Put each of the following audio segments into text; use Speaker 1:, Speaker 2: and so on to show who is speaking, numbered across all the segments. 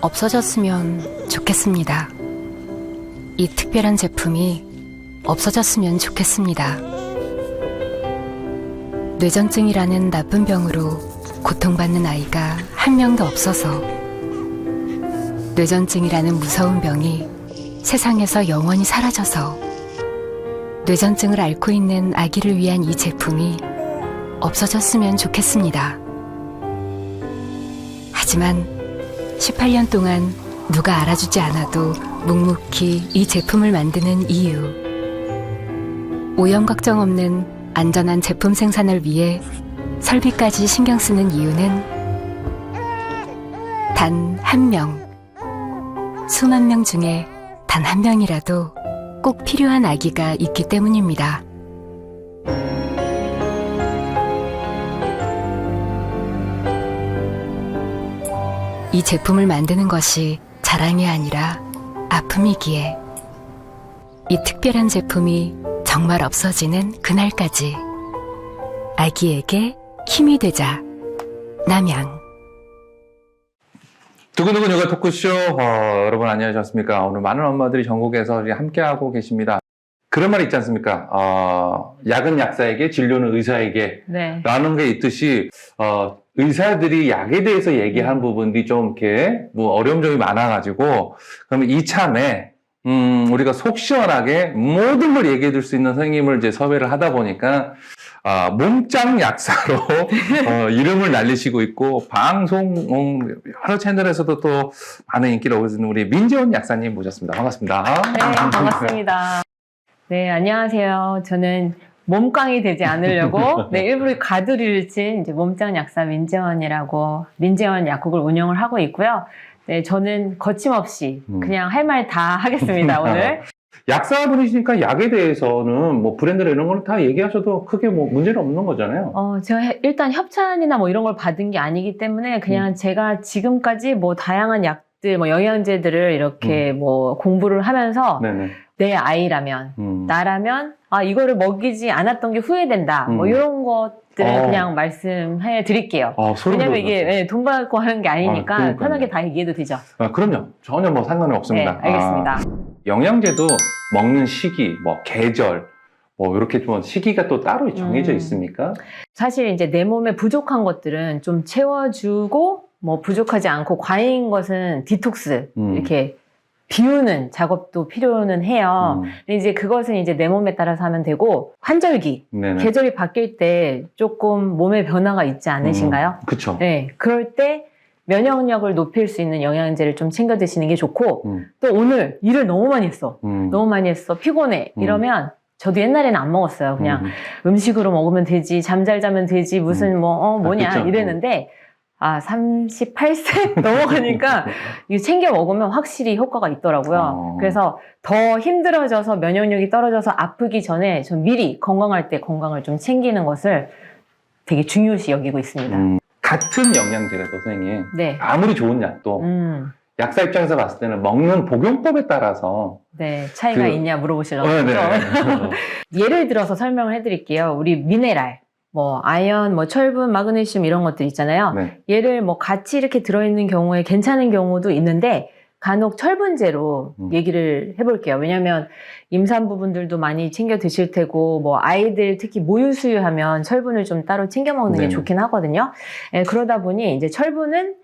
Speaker 1: 없어졌으면 좋겠습니다. 이 특별한 제품이 없어졌으면 좋겠습니다. 뇌전증이라는 나쁜 병으로 고통받는 아이가 한 명도 없어서 뇌전증이라는 무서운 병이 세상에서 영원히 사라져서 뇌전증을 앓고 있는 아기를 위한 이 제품이 없어졌으면 좋겠습니다. 하지만 18년 동안 누가 알아주지 않아도 묵묵히 이 제품을 만드는 이유, 오염 걱정 없는 안전한 제품 생산을 위해 설비까지 신경 쓰는 이유는 단 한 명, 수만 명 중에 단 한 명이라도 꼭 필요한 아기가 있기 때문입니다. 이 제품을 만드는 것이 자랑이 아니라 아픔이기에 이 특별한 제품이 정말 없어지는 그날까지 아기에게 힘이 되자. 남양.
Speaker 2: 두근두근 육아 토크쇼, 여러분 안녕하셨습니까? 오늘 많은 엄마들이 전국에서 함께하고 계십니다. 그런 말이 있지 않습니까? 약은 약사에게, 진료는 의사에게.
Speaker 3: 네.
Speaker 2: 라는 게 있듯이, 의사들이 약에 대해서 얘기한 부분들이 좀 이렇게 어려운 점이 많아가지고, 그러면 이참에, 우리가 속 시원하게 모든 걸 얘기해 줄 수 있는 선생님을 이제 섭외를 하다 보니까, 몸짱 약사로 이름을 날리시고 있고 방송 여러 채널에서도 또 많은 인기를 얻고 있는 우리 민재원 약사님 모셨습니다. 반갑습니다.
Speaker 3: 네, 반갑습니다. 네, 안녕하세요. 저는 몸깡이 되지 않으려고 일부러 가두리를 친 이제 몸짱 약사 민재원이라고 민재원 약국을 운영을 하고 있고요. 네, 저는 거침없이 그냥 할 말 다 하겠습니다, 오늘.
Speaker 2: 약사분이시니까 약에 대해서는 뭐 브랜드나 이런 걸 다 얘기하셔도 크게 뭐 문제는 없는 거잖아요.
Speaker 3: 제가 일단 협찬이나 뭐 이런 걸 받은 게 아니기 때문에 그냥 제가 지금까지 뭐 다양한 약들, 뭐 영양제들을 이렇게 뭐 공부를 하면서
Speaker 2: 네네.
Speaker 3: 내 아이라면, 나라면, 이거를 먹이지 않았던 게 후회된다. 뭐 이런 것들을 그냥 말씀해 드릴게요. 왜냐면 이게 돈 받고 하는 게 아니니까 편하게 다 얘기해도 되죠.
Speaker 2: 그럼요. 전혀 뭐 상관은 없습니다.
Speaker 3: 네, 알겠습니다.
Speaker 2: 영양제도 먹는 시기, 뭐 계절, 뭐 이렇게 좀 시기가 또 따로 정해져 있습니까?
Speaker 3: 사실 이제 내 몸에 부족한 것들은 좀 채워주고 뭐 부족하지 않고 과잉인 것은 디톡스 이렇게 비우는 작업도 필요는 해요. 근데 이제 그것은 이제 내 몸에 따라서 하면 되고 환절기,
Speaker 2: 네네.
Speaker 3: 계절이 바뀔 때 조금 몸에 변화가 있지 않으신가요?
Speaker 2: 그렇죠.
Speaker 3: 네, 그럴 때 면역력을 높일 수 있는 영양제를 좀 챙겨 드시는 게 좋고 또 오늘 일을 너무 많이 했어. 너무 많이 했어. 피곤해. 이러면 저도 옛날에는 안 먹었어요. 그냥 음식으로 먹으면 되지. 잠 잘 자면 되지. 무슨 뭐냐
Speaker 2: 그쵸.
Speaker 3: 이랬는데 38세 넘어가니까 이거 챙겨 먹으면 확실히 효과가 있더라고요. 그래서 더 힘들어져서 면역력이 떨어져서 아프기 전에 좀 미리 건강할 때 건강을 좀 챙기는 것을 되게 중요시 여기고 있습니다.
Speaker 2: 같은 영양제라도 선생님,
Speaker 3: 네.
Speaker 2: 아무리 좋은 약도 약사 입장에서 봤을 때는 먹는 복용법에 따라서
Speaker 3: 네, 차이가 있냐 물어보시려고
Speaker 2: 네.
Speaker 3: 예를 들어서 설명을 해드릴게요. 우리 미네랄, 뭐 아연, 뭐 철분, 마그네슘 이런 것들 있잖아요.
Speaker 2: 네.
Speaker 3: 얘를 뭐 같이 이렇게 들어있는 경우에 괜찮은 경우도 있는데 간혹 철분제로 얘기를 해볼게요. 왜냐하면 임산부분들도 많이 챙겨 드실 테고 뭐 아이들 특히 모유 수유하면 철분을 좀 따로 챙겨 먹는 게 좋긴 하거든요. 그러다 보니 이제 철분은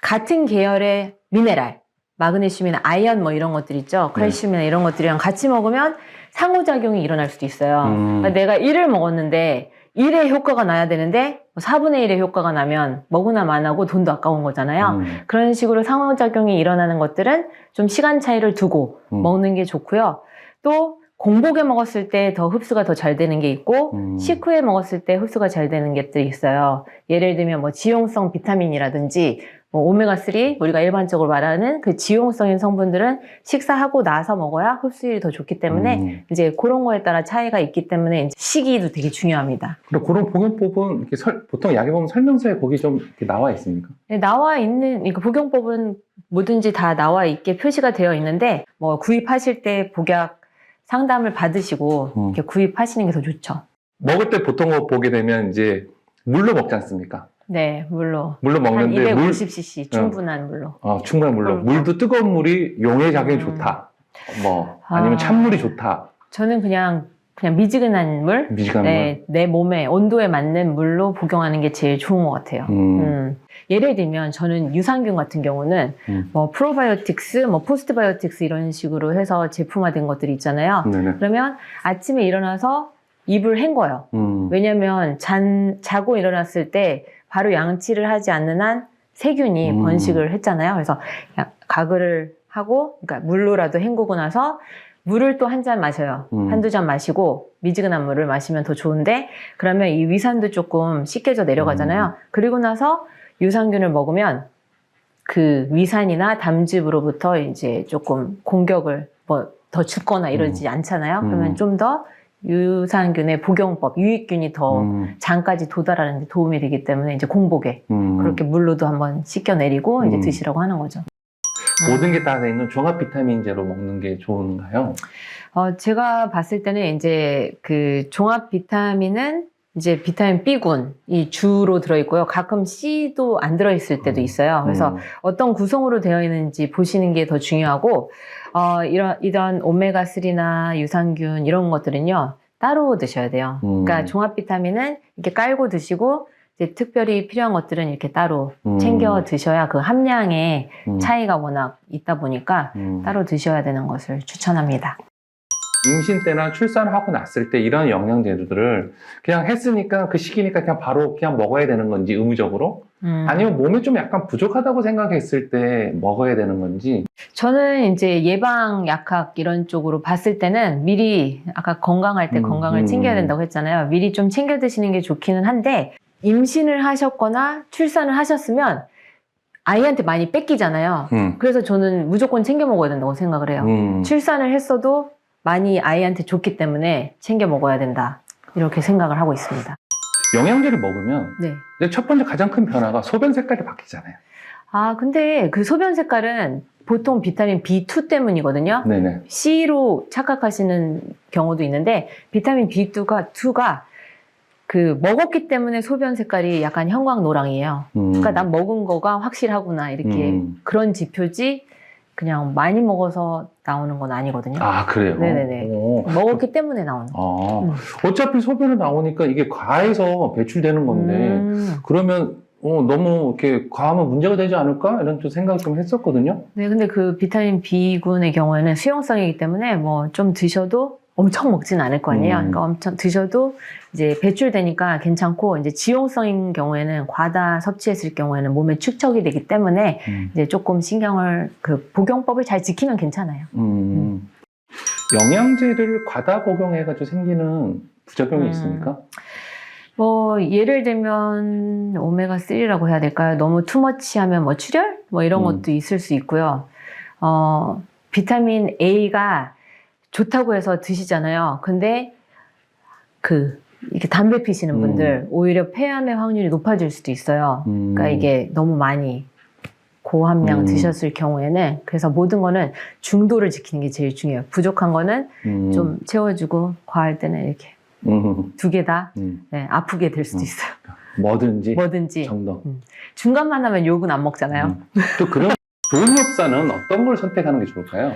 Speaker 3: 같은 계열의 미네랄, 마그네슘이나 아연 뭐 이런 것들 있죠. 칼슘이나 이런 것들이랑 같이 먹으면 상호작용이 일어날 수도 있어요. 그러니까 내가 1을 먹었는데 1의 효과가 나야 되는데 4분의 1의 효과가 나면 먹으나 마나고 돈도 아까운 거잖아요. 그런 식으로 상호작용이 일어나는 것들은 좀 시간 차이를 두고 먹는 게 좋고요. 또 공복에 먹었을 때 더 흡수가 더 잘 되는 게 있고 식후에 먹었을 때 흡수가 잘 되는 것들이 있어요. 예를 들면 뭐 지용성 비타민이라든지 뭐 오메가3 우리가 일반적으로 말하는 그 지용성인 성분들은 식사하고 나서 먹어야 흡수율이 더 좋기 때문에 이제 그런 거에 따라 차이가 있기 때문에 이제 시기도 되게 중요합니다.
Speaker 2: 그리고 그런 복용법은 이렇게 보통 약에 보면 설명서에 거기 좀 이렇게 나와 있습니까?
Speaker 3: 네, 나와 있는 그러니까 복용법은 뭐든지 다 나와 있게 표시가 되어 있는데 뭐 구입하실 때 복약 상담을 받으시고 이렇게 구입하시는 게 더 좋죠.
Speaker 2: 먹을 때 보통 보게 되면 이제 물로 먹지 않습니까?
Speaker 3: 네, 물로.
Speaker 2: 물로
Speaker 3: 한
Speaker 2: 먹는데
Speaker 3: 250cc 충분한 물로.
Speaker 2: 충분한 물로. 물도 뜨거운 물이 용해 작용이 좋다. 뭐 아니면 찬물이 좋다.
Speaker 3: 저는 그냥 미지근한 물,
Speaker 2: 미지근한
Speaker 3: 네, 내 몸의 온도에 맞는 물로 복용하는 게 제일 좋은 것 같아요. 예를 들면 저는 유산균 같은 경우는 뭐 프로바이오틱스, 뭐 포스트바이오틱스 이런 식으로 해서 제품화된 것들이 있잖아요.
Speaker 2: 네네.
Speaker 3: 그러면 아침에 일어나서 입을 헹궈요. 왜냐면 자고 일어났을 때 바로 양치를 하지 않는 한 세균이 번식을 했잖아요. 그래서 가글을 하고, 그러니까 물로라도 헹구고 나서 물을 또 한 잔 마셔요. 한두 잔 마시고 미지근한 물을 마시면 더 좋은데, 그러면 이 위산도 조금 씻겨져 내려가잖아요. 그리고 나서 유산균을 먹으면 그 위산이나 담즙으로부터 이제 조금 공격을 뭐 더 죽거나 이러지 않잖아요. 그러면 좀 더 유산균의 복용법, 유익균이 더 장까지 도달하는 데 도움이 되기 때문에 이제 공복에 그렇게 물로도 한번 씻겨내리고 이제 드시라고 하는 거죠.
Speaker 2: 모든 게 다 있는 종합 비타민제로 먹는 게 좋은가요?
Speaker 3: 제가 봤을 때는 이제 그 종합 비타민은 이제 비타민 B군이 주로 들어있고요. 가끔 C도 안 들어있을 때도 있어요. 그래서 어떤 구성으로 되어 있는지 보시는 게 더 중요하고, 이런 오메가3나 유산균 이런 것들은요, 따로 드셔야 돼요. 그러니까 종합 비타민은 이렇게 깔고 드시고, 이제 특별히 필요한 것들은 이렇게 따로 챙겨 드셔야 그 함량의 차이가 워낙 있다 보니까 따로 드셔야 되는 것을 추천합니다.
Speaker 2: 임신 때나 출산하고 났을 때 이런 영양제들을 그냥 했으니까 그 시기니까 그냥 바로 그냥 먹어야 되는 건지 의무적으로 아니면 몸에 좀 약간 부족하다고 생각했을 때 먹어야 되는 건지.
Speaker 3: 저는 이제 예방 약학 이런 쪽으로 봤을 때는 미리 아까 건강할 때 건강을 챙겨야 된다고 했잖아요. 미리 좀 챙겨 드시는 게 좋기는 한데 임신을 하셨거나 출산을 하셨으면 아이한테 많이 뺏기잖아요. 그래서 저는 무조건 챙겨 먹어야 된다고 생각을 해요. 출산을 했어도 많이 아이한테 줬기 때문에 챙겨 먹어야 된다. 이렇게 생각을 하고 있습니다.
Speaker 2: 영양제를 먹으면
Speaker 3: 네.
Speaker 2: 이제 첫 번째 가장 큰 변화가 소변 색깔이 바뀌잖아요.
Speaker 3: 근데 그 소변 색깔은 보통 비타민 B2 때문이거든요.
Speaker 2: 네네.
Speaker 3: C로 착각하시는 경우도 있는데 비타민 B2가 그 먹었기 때문에 소변 색깔이 약간 형광노랑이에요. 그러니까 난 먹은 거가 확실하구나 이렇게 그런 지표지 그냥 많이 먹어서 나오는 건 아니거든요.
Speaker 2: 아, 그래요?
Speaker 3: 네네네. 먹었기 때문에 나오는 거.
Speaker 2: 어차피 소변을 나오니까 이게 과해서 배출되는 건데 그러면 너무 이렇게 과하면 문제가 되지 않을까? 이런 좀 생각 좀 했었거든요.
Speaker 3: 네, 근데 그 비타민 B군의 경우에는 수용성이기 때문에 뭐 좀 드셔도 엄청 먹진 않을 거 아니에요. 그러니까 엄청 드셔도 이제 배출되니까 괜찮고, 이제 지용성인 경우에는 과다 섭취했을 경우에는 몸에 축적이 되기 때문에 이제 조금 신경을 그 복용법을 잘 지키면 괜찮아요.
Speaker 2: 영양제를 과다 복용해가지고 생기는 부작용이 있습니까?
Speaker 3: 뭐 예를 들면 오메가3라고 해야 될까요? 너무 투머치하면 뭐 출혈 뭐 이런 것도 있을 수 있고요. 비타민 A가 좋다고 해서 드시잖아요. 근데 이렇게 담배 피시는 분들 오히려 폐암의 확률이 높아질 수도 있어요. 그러니까 이게 너무 많이 고함량 드셨을 경우에는, 그래서 모든 거는 중도를 지키는 게 제일 중요해요. 부족한 거는 좀 채워주고 과할 때는 이렇게 두 개 다 네, 아프게 될 수도 있어요. 뭐든지
Speaker 2: 정도.
Speaker 3: 중간만 하면 욕은 안 먹잖아요.
Speaker 2: 또 그런 좋은 엽산은 어떤 걸 선택하는 게 좋을까요?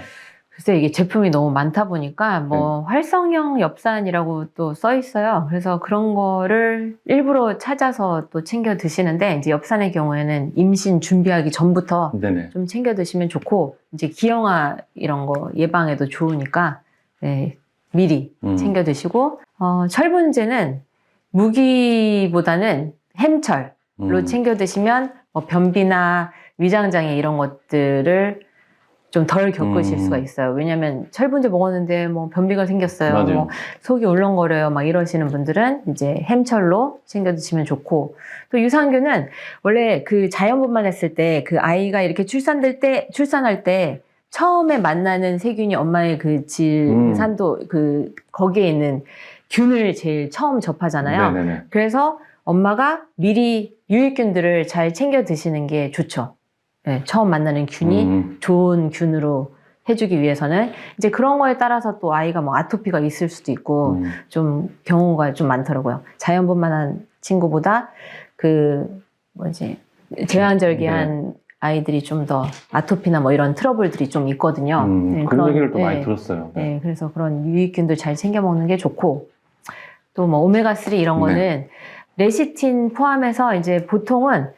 Speaker 3: 글쎄 이게 제품이 너무 많다 보니까 뭐 활성형 엽산이라고 또 써 있어요. 그래서 그런 거를 일부러 찾아서 또 챙겨 드시는데, 이제 엽산의 경우에는 임신 준비하기 전부터
Speaker 2: 네네.
Speaker 3: 좀 챙겨 드시면 좋고, 이제 기형아 이런 거 예방에도 좋으니까 네, 미리 챙겨 드시고, 철분제는 무기보다는 햄철로 챙겨 드시면 뭐 변비나 위장장애 이런 것들을 좀 덜 겪으실 수가 있어요. 왜냐면 철분제 먹었는데 뭐 변비가 생겼어요.
Speaker 2: 맞아요.
Speaker 3: 뭐 속이 울렁거려요. 막 이러시는 분들은 이제 햄철로 챙겨 드시면 좋고, 또 유산균은 원래 그 자연분만 했을 때 그 아이가 이렇게 출산할 때 처음에 만나는 세균이 엄마의 그 산도 거기에 있는 균을 제일 처음 접하잖아요.
Speaker 2: 네네네.
Speaker 3: 그래서 엄마가 미리 유익균들을 잘 챙겨 드시는 게 좋죠. 네, 처음 만나는 균이 좋은 균으로 해주기 위해서는 이제 그런 거에 따라서 또 아이가 뭐 아토피가 있을 수도 있고 좀 경우가 좀 많더라고요. 자연분만한 친구보다 그 제한절개한 아이들이 좀 더 아토피나 뭐 이런 트러블들이 좀 있거든요. 네,
Speaker 2: 그런 얘기를 또
Speaker 3: 네,
Speaker 2: 많이 들었어요.
Speaker 3: 네, 그래서 그런 유익균도 잘 챙겨 먹는 게 좋고, 또 뭐 오메가3 이런 거는 레시틴 포함해서 이제 보통은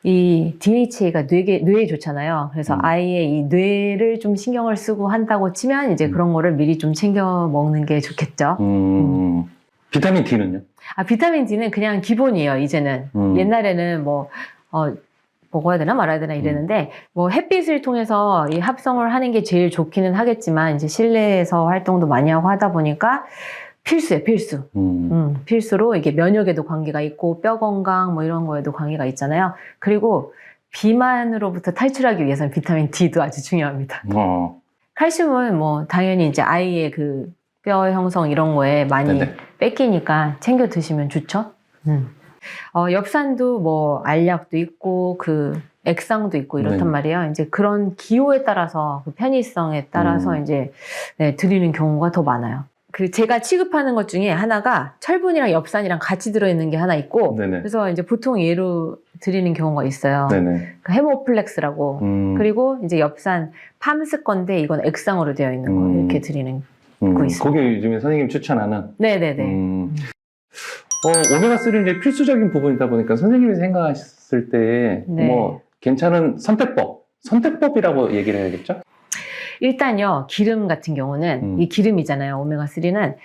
Speaker 3: 이 DHA가 뇌에 좋잖아요. 그래서 아이의 이 뇌를 좀 신경을 쓰고 한다고 치면 이제 그런 거를 미리 좀 챙겨 먹는 게 좋겠죠.
Speaker 2: 비타민 D는요?
Speaker 3: 비타민 D는 그냥 기본이에요, 이제는. 옛날에는 먹어야 되나 말아야 되나 이랬는데, 뭐 햇빛을 통해서 이 합성을 하는 게 제일 좋기는 하겠지만, 이제 실내에서 활동도 많이 하고 하다 보니까 필수예요, 필수. 필수로 이게 면역에도 관계가 있고, 뼈 건강 뭐 이런 거에도 관계가 있잖아요. 그리고 비만으로부터 탈출하기 위해서는 비타민 D도 아주 중요합니다. 칼슘은 뭐 당연히 이제 아이의 그 뼈 형성 이런 거에 많이 뺏기니까 챙겨 드시면 좋죠. 엽산도 뭐 알약도 있고 그 액상도 있고 이렇단 말이에요. 이제 그런 기호에 따라서 그 편의성에 따라서 이제 드리는 경우가 더 많아요. 그 제가 취급하는 것 중에 하나가 철분이랑 엽산이랑 같이 들어있는 게 하나 있고, 그래서 이제 보통 얘로 드리는 경우가 있어요. 그 헤모플렉스라고. 그리고 이제 엽산 팜스 건데 이건 액상으로 되어 있는 거 이렇게 드리는 거 있어요.
Speaker 2: 그게 요즘에 선생님 추천하는.
Speaker 3: 네네네.
Speaker 2: 오메가3는 이제 필수적인 부분이다 보니까 선생님이 생각하셨을 때 뭐 괜찮은 선택법이라고 얘기를 해야겠죠?
Speaker 3: 일단요, 기름 같은 경우는 이 기름이잖아요. 오메가3는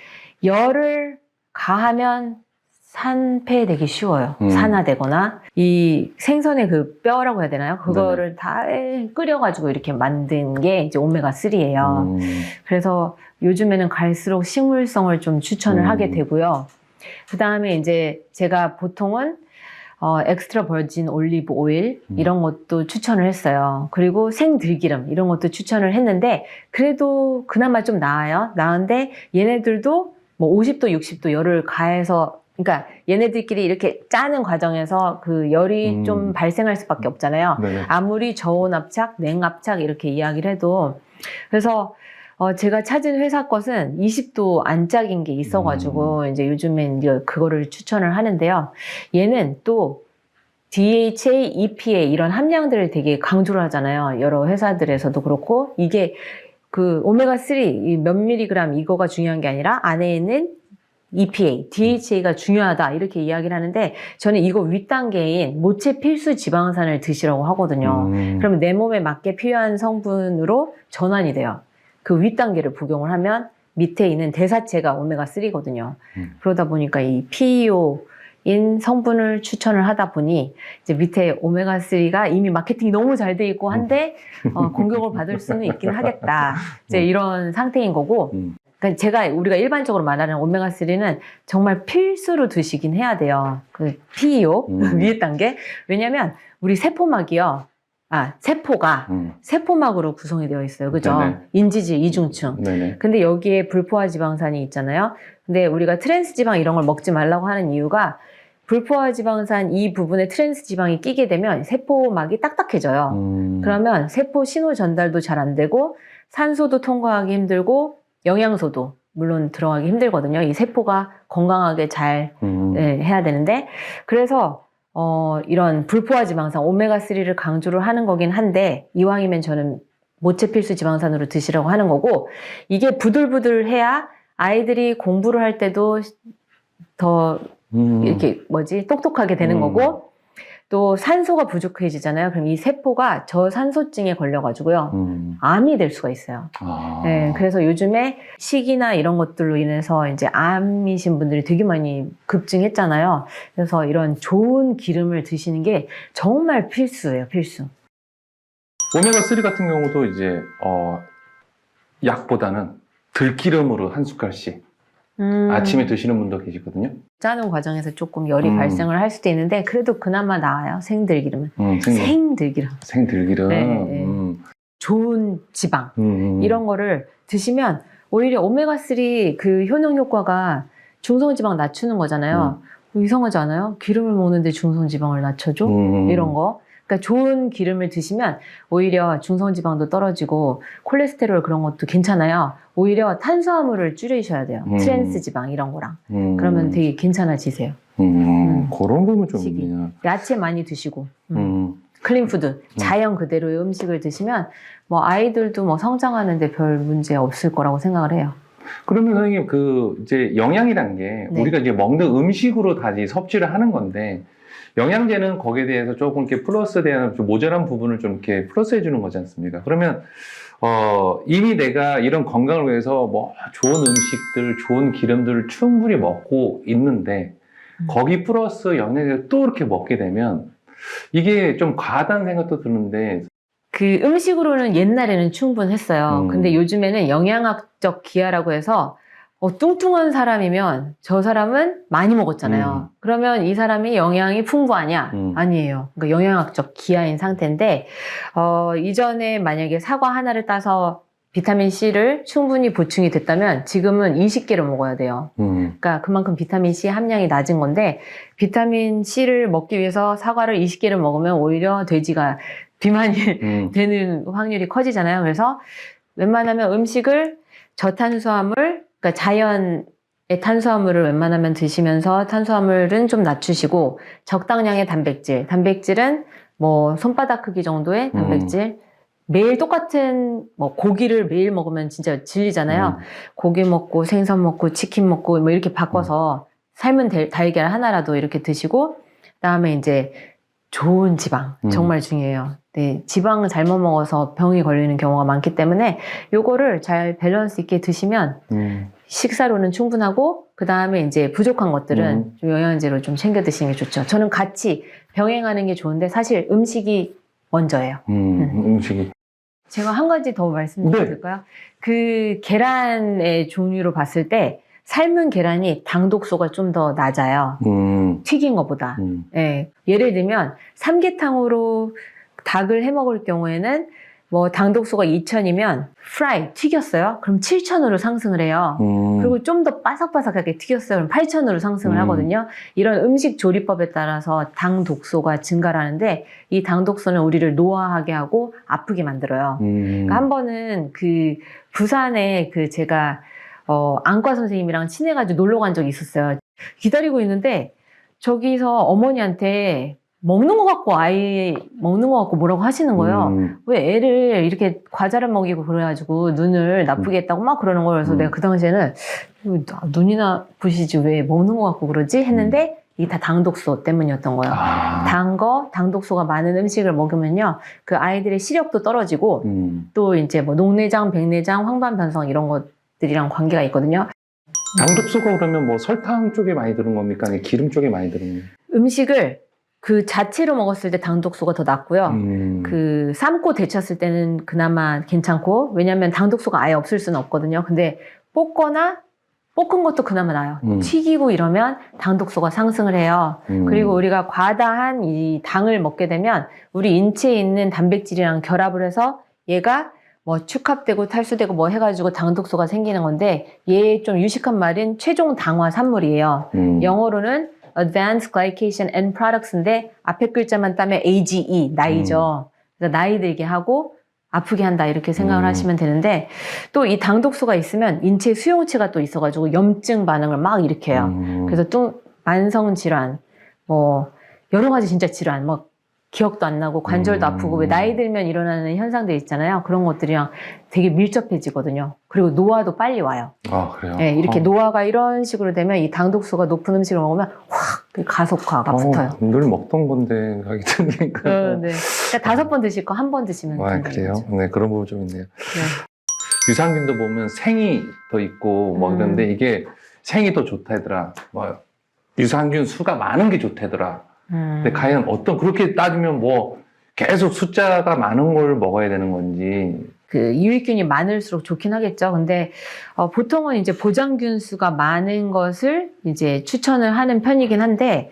Speaker 3: 열을 가하면 산패되기 쉬워요. 산화되거나 이 생선의 그 뼈라고 해야 되나요? 그거를 다 끓여가지고 이렇게 만든 게 이제 오메가3예요. 그래서 요즘에는 갈수록 식물성을 좀 추천을 하게 되고요. 그 다음에 이제 제가 보통은 엑스트라 버진 올리브 오일 이런 것도 추천을 했어요. 그리고 생들기름 이런 것도 추천을 했는데 그래도 그나마 좀 나아요. 나은데 얘네들도 뭐 50도, 60도 열을 가해서 그러니까 얘네들끼리 이렇게 짜는 과정에서 그 열이 좀 발생할 수밖에 없잖아요. 아무리 저온 압착, 냉압착 이렇게 이야기를 해도. 그래서 제가 찾은 회사 것은 20도 안짝인 게 있어가지고, 이제 요즘엔 이제 그거를 추천을 하는데요. 얘는 또 DHA, EPA 이런 함량들을 되게 강조를 하잖아요. 여러 회사들에서도 그렇고, 이게 그 오메가3 몇 밀리그램 이거가 중요한 게 아니라 안에 있는 EPA, DHA가 중요하다 이렇게 이야기를 하는데 저는 이거 윗단계인 모체 필수 지방산을 드시라고 하거든요. 그러면 내 몸에 맞게 필요한 성분으로 전환이 돼요. 그 윗단계를 복용을 하면 밑에 있는 대사체가 오메가3거든요. 그러다 보니까 이 PEO인 성분을 추천을 하다 보니 이제 밑에 오메가3가 이미 마케팅이 너무 잘 돼 있고 한데 공격을 받을 수는 있긴 하겠다. 이제 이런 상태인 거고 그러니까 우리가 일반적으로 말하는 오메가3는 정말 필수로 드시긴 해야 돼요. 그 PEO 위에 단계. 왜냐면 우리 세포막이요. 세포가 세포막으로 구성이 되어 있어요. 그죠? 인지질 이중층. 근데 여기에 불포화 지방산이 있잖아요. 근데 우리가 트랜스 지방 이런 걸 먹지 말라고 하는 이유가 불포화 지방산 이 부분에 트랜스 지방이 끼게 되면 세포막이 딱딱해져요. 그러면 세포 신호 전달도 잘 안 되고 산소도 통과하기 힘들고 영양소도 물론 들어가기 힘들거든요. 이 세포가 건강하게 잘 해야 되는데 그래서 이런 불포화 지방산 오메가3를 강조를 하는 거긴 한데 이왕이면 저는 모체 필수 지방산으로 드시라고 하는 거고 이게 부들부들해야 아이들이 공부를 할 때도 더 이렇게 똑똑하게 되는 거고 또 산소가 부족해지잖아요. 그럼 이 세포가 저산소증에 걸려가지고요. 암이 될 수가 있어요. 네, 그래서 요즘에 식이나 이런 것들로 인해서 이제 암이신 분들이 되게 많이 급증했잖아요. 그래서 이런 좋은 기름을 드시는 게 정말 필수예요, 필수.
Speaker 2: 오메가3 같은 경우도 이제, 약보다는 들기름으로 한 숟갈씩 아침에 드시는 분도 계시거든요.
Speaker 3: 짜는 과정에서 조금 열이 발생을 할 수도 있는데 그래도 그나마 나아요. 생들기름은. 생들기름.
Speaker 2: 생들기름.
Speaker 3: 네. 좋은 지방 이런 거를 드시면 오히려 오메가3 그 효능 효과가 중성지방 낮추는 거잖아요. 이상하지 않아요? 기름을 먹는데 중성지방을 낮춰줘? 이런 거. 그러니까 좋은 기름을 드시면 오히려 중성지방도 떨어지고 콜레스테롤 그런 것도 괜찮아요. 오히려 탄수화물을 줄이셔야 돼요. 트랜스 지방 이런 거랑. 그러면 되게 괜찮아지세요.
Speaker 2: 그런 부분 좀
Speaker 3: 음식이.
Speaker 2: 있네요.
Speaker 3: 야채 많이 드시고
Speaker 2: 음.
Speaker 3: 클린푸드, 자연 그대로의 음식을 드시면 뭐 아이들도 뭐 성장하는데 별 문제 없을 거라고 생각을 해요.
Speaker 2: 그러면 선생님 이제 영양이란 게
Speaker 3: 네.
Speaker 2: 우리가 이제 먹는 음식으로 다 이제 섭취를 하는 건데 영양제는 거기에 대해서 조금 이렇게 플러스에 대한 좀 모자란 부분을 좀 이렇게 플러스해 주는 거지 않습니까? 그러면 이미 내가 이런 건강을 위해서 뭐 좋은 음식들, 좋은 기름들을 충분히 먹고 있는데 거기 플러스 영양제를 또 이렇게 먹게 되면 이게 좀 과하다는 생각도 드는데
Speaker 3: 그 음식으로는 옛날에는 충분했어요. 근데 요즘에는 영양학적 기하라고 해서 뚱뚱한 사람이면 저 사람은 많이 먹었잖아요. 그러면 이 사람이 영양이 풍부하냐? 아니에요. 그러니까 영양학적 기하인 상태인데 이전에 만약에 사과 하나를 따서 비타민 C를 충분히 보충이 됐다면 지금은 20개를 먹어야 돼요. 그러니까 그만큼 비타민 C 함량이 낮은 건데 비타민 C를 먹기 위해서 사과를 20개를 먹으면 오히려 돼지가 비만이 되는 확률이 커지잖아요. 그래서 웬만하면 음식을 저탄수화물, 그러니까 자연의 탄수화물을 웬만하면 드시면서 탄수화물은 좀 낮추시고 적당량의 단백질, 단백질은 뭐 손바닥 크기 정도의 단백질, 매일 똑같은 뭐 고기를 매일 먹으면 진짜 질리잖아요. 고기 먹고 생선 먹고 치킨 먹고 뭐 이렇게 바꿔서 삶은 달걀 하나라도 이렇게 드시고 그다음에 이제 좋은 지방 정말 중요해요. 네, 지방을 잘못 먹어서 병이 걸리는 경우가 많기 때문에 요거를 잘 밸런스 있게 드시면 식사로는 충분하고 그 다음에 이제 부족한 것들은 좀 영양제로 좀 챙겨 드시는 게 좋죠. 저는 같이 병행하는 게 좋은데 사실 음식이 먼저예요.
Speaker 2: 음식이.
Speaker 3: 제가 한 가지 더 말씀드려도 될까요? 그 계란의 종류로 봤을 때 삶은 계란이 당독소가 좀 더 낮아요. 튀긴 것보다. 네. 예를 들면 삼계탕으로 닭을 해 먹을 경우에는 뭐 당독소가 2000이면 프라이 튀겼어요. 그럼 7000으로 상승을 해요. 그리고 좀 더 바삭바삭하게 튀겼어요. 그럼 8000으로 상승을 하거든요. 이런 음식 조리법에 따라서 당독소가 증가를 하는데 이 당독소는 우리를 노화하게 하고 아프게 만들어요. 그러니까 한 번은 그 부산에 그 제가 안과 선생님이랑 친해가지고 놀러 간 적이 있었어요. 기다리고 있는데 저기서 어머니한테 먹는 것 같고 아이 먹는 것 같고 뭐라고 하시는 거예요. 왜 애를 이렇게 과자를 먹이고 그래가지고 눈을 나쁘게 했다고 막 그러는 거예요. 그래서 내가 그 당시에는 눈이나 부시지 왜 먹는 것 같고 그러지? 했는데 이게 다 당독소 때문이었던 거예요. 당독소가 많은 음식을 먹으면요. 그 아이들의 시력도 떨어지고 또 이제 뭐 녹내장, 백내장, 황반변성 이런 것들이랑 관계가 있거든요.
Speaker 2: 당독소가 그러면 뭐 설탕 쪽에 많이 들은 겁니까? 아니면 기름 쪽에 많이 들은 겁니까?
Speaker 3: 음식을 그 자체로 먹었을 때 당독소가 더 낮고요. 그 삶고 데쳤을 때는 그나마 괜찮고 왜냐하면 당독소가 아예 없을 수는 없거든요. 근데 볶은 것도 그나마 나아요. 튀기고 이러면 당독소가 상승을 해요. 그리고 우리가 과다한 이 당을 먹게 되면 우리 인체에 있는 단백질이랑 결합을 해서 얘가 뭐 축합되고 탈수되고 뭐 해가지고 당독소가 생기는 건데 얘 좀 유식한 말인 최종 당화 산물이에요. 영어로는 Advanced Glycation End Products인데 앞에 글자만 따면 AGE, 나이죠. 그래서 나이 들게 하고 아프게 한다 이렇게 생각을 하시면 되는데 또 이 당독소가 있으면 인체 수용체가 또 있어가지고 염증 반응을 막 일으켜요. 그래서 또 만성 질환, 뭐 여러 가지 진짜 질환, 뭐 기억도 안 나고 관절도 아프고 왜 나이 들면 일어나는 현상들 있잖아요. 그런 것들이랑 되게 밀접해지거든요. 그리고 노화도 빨리 와요.
Speaker 2: 아, 그래요?
Speaker 3: 네, 이렇게 노화가 이런 식으로 되면 이 당독소가 높은 음식을 먹으면 확 가속화가 붙어요.
Speaker 2: 늘 먹던 건데 하기 드니까.
Speaker 3: 네. 그러니까 5번 드실 거 1번 드시면
Speaker 2: 아,
Speaker 3: 된다는
Speaker 2: 그래요?
Speaker 3: 거죠.
Speaker 2: 네, 그런 부분 좀 있네요.
Speaker 3: 네.
Speaker 2: 유산균도 보면 생이 더 있고 뭐 그런데 이게 생이 더 좋다더라. 뭐 유산균 수가 많은 게 좋다더라. 근데 과연 그렇게 따지면 뭐 계속 숫자가 많은 걸 먹어야 되는 건지.
Speaker 3: 그 유익균이 많을수록 좋긴 하겠죠. 근데 보통은 이제 보장균 수가 많은 것을 이제 추천을 하는 편이긴 한데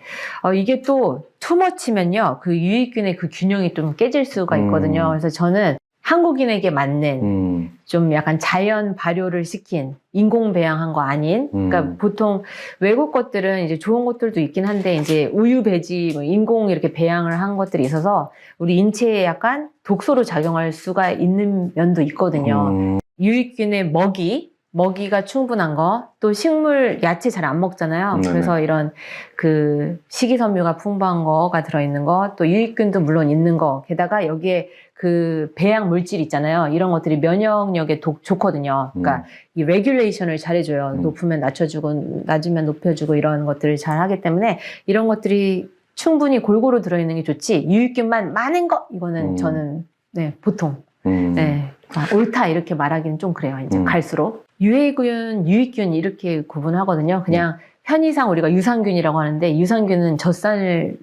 Speaker 3: 이게 또 투머치면요 그 유익균의 그 균형이 좀 깨질 수가 있거든요. 그래서 저는 한국인에게 맞는 좀 약간 자연 발효를 시킨 인공 배양한 거 아닌 그러니까 보통 외국 것들은 이제 좋은 것들도 있긴 한데 이제 우유 배지 뭐 인공 이렇게 배양을 한 것들이 있어서 우리 인체에 약간 독소로 작용할 수가 있는 면도 있거든요. 유익균의 먹이 먹이가 충분한 거, 또 식물, 야채 잘 안 먹잖아요.
Speaker 2: 네네.
Speaker 3: 그래서 이런 그 식이섬유가 풍부한 거가 들어있는 거, 또 유익균도 물론 있는 거, 게다가 여기에 그 배양 물질 있잖아요. 이런 것들이 면역력에 좋거든요. 그러니까 이 레귤레이션을 잘해줘요. 높으면 낮춰주고, 낮으면 높여주고 이런 것들을 잘 하기 때문에 이런 것들이 충분히 골고루 들어있는 게 좋지, 유익균만 많은 거, 이거는 저는, 네, 보통, 네, 옳다 이렇게 말하기는 좀 그래요. 이제 갈수록. 유해균, 유익균 이렇게 구분하거든요. 그냥 편의상 우리가 유산균이라고 하는데, 유산균은 젖산을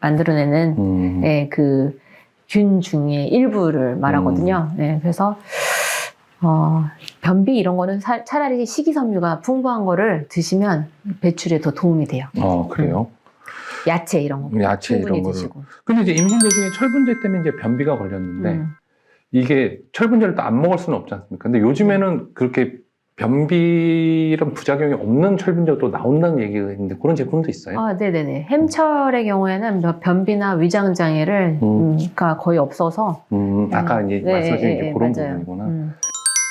Speaker 3: 만들어내는 네, 그 균 중에 일부를 말하거든요. 네, 그래서 변비 이런 거는 차라리 식이섬유가 풍부한 거를 드시면 배출에 더 도움이 돼요.
Speaker 2: 그래요?
Speaker 3: 야채 이런 거.
Speaker 2: 야채
Speaker 3: 충분히
Speaker 2: 이런 거를.
Speaker 3: 드시고.
Speaker 2: 근데 이제 임신 도중에 철분제 때문에 이제 변비가 걸렸는데, 이게 철분제를 또 안 먹을 수는 없지 않습니까? 근데 요즘에는 그렇게 변비란 부작용이 없는 철분제가 또 나온다는 얘기가 있는데, 그런 제품도 있어요?
Speaker 3: 아, 네네네. 햄철의 경우에는 변비나 위장장애를 가 거의 없어서.
Speaker 2: 아까 이제
Speaker 3: 네,
Speaker 2: 말씀하신 이제 그런
Speaker 3: 맞아요.
Speaker 2: 부분이구나.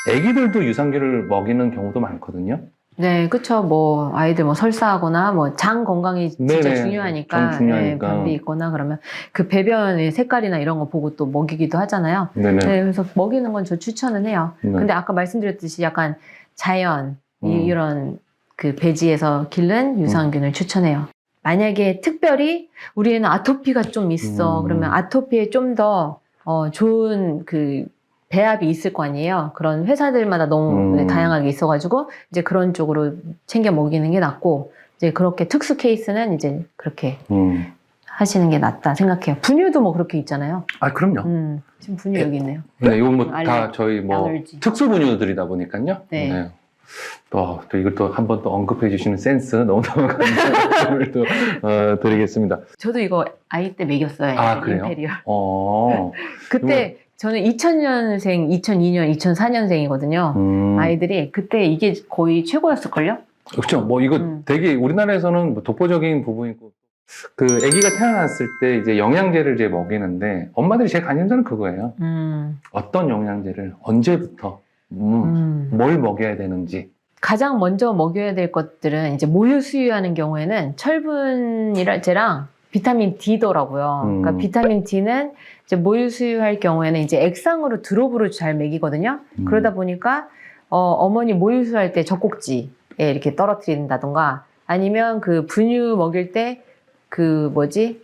Speaker 2: 애기들도 유산균을 먹이는 경우도 많거든요.
Speaker 3: 네, 그쵸. 뭐, 아이들 뭐 설사하거나, 뭐, 장 건강이 진짜
Speaker 2: 네네.
Speaker 3: 중요하니까,
Speaker 2: 장 중요하니까.
Speaker 3: 네, 변비 있거나 그러면 그 배변의 색깔이나 이런 거 보고 또 먹이기도 하잖아요.
Speaker 2: 네네.
Speaker 3: 네, 그래서 먹이는 건 저 추천은 해요.
Speaker 2: 네.
Speaker 3: 근데 아까 말씀드렸듯이 약간 자연, 이런 그 배지에서 기른 유산균을 추천해요. 만약에 특별히 우리 애는 아토피가 좀 있어. 그러면 아토피에 좀 더 좋은 그 배합이 있을 거 아니에요. 그런 회사들마다 너무 다양하게 있어가지고 이제 그런 쪽으로 챙겨 먹이는 게 낫고, 이제 그렇게 특수 케이스는 이제 그렇게 하시는 게 낫다 생각해요. 분유도 뭐 그렇게 있잖아요.
Speaker 2: 아, 그럼요.
Speaker 3: 지금 분유 여기 있네요.
Speaker 2: 네, 이건 뭐 다
Speaker 3: 알레-
Speaker 2: 저희 뭐
Speaker 3: 알레르기.
Speaker 2: 특수 분유들이다 보니까요.
Speaker 3: 네.
Speaker 2: 또 이걸 또 한 번 또 언급해 주시는 센스 너무너무 감사를 또 드리겠습니다.
Speaker 3: 저도 이거 아이 때 먹였어요.
Speaker 2: 아, 그래요?
Speaker 3: 임페리얼.
Speaker 2: 어.
Speaker 3: 그때 저는 2000년생, 2002년, 2004년생이거든요. 아이들이 그때 이게 거의 최고였을걸요?
Speaker 2: 그렇죠. 뭐 이거 되게 우리나라에서는 뭐 독보적인 부분이고, 그 아기가 태어났을 때 이제 영양제를 이제 먹이는데 엄마들이 제일 관심사는 그거예요. 어떤 영양제를 언제부터 뭘 먹여야 되는지.
Speaker 3: 가장 먼저 먹여야 될 것들은 이제 모유 수유하는 경우에는 철분이랑 비타민 D더라고요. 그러니까 비타민 D는 이제 모유 수유할 경우에는 이제 액상으로 드롭으로 잘 먹이거든요. 그러다 보니까 어머니 모유 수유할 때 젖꼭지에 이렇게 떨어뜨린다던가, 아니면 그 분유 먹일 때 그 뭐지?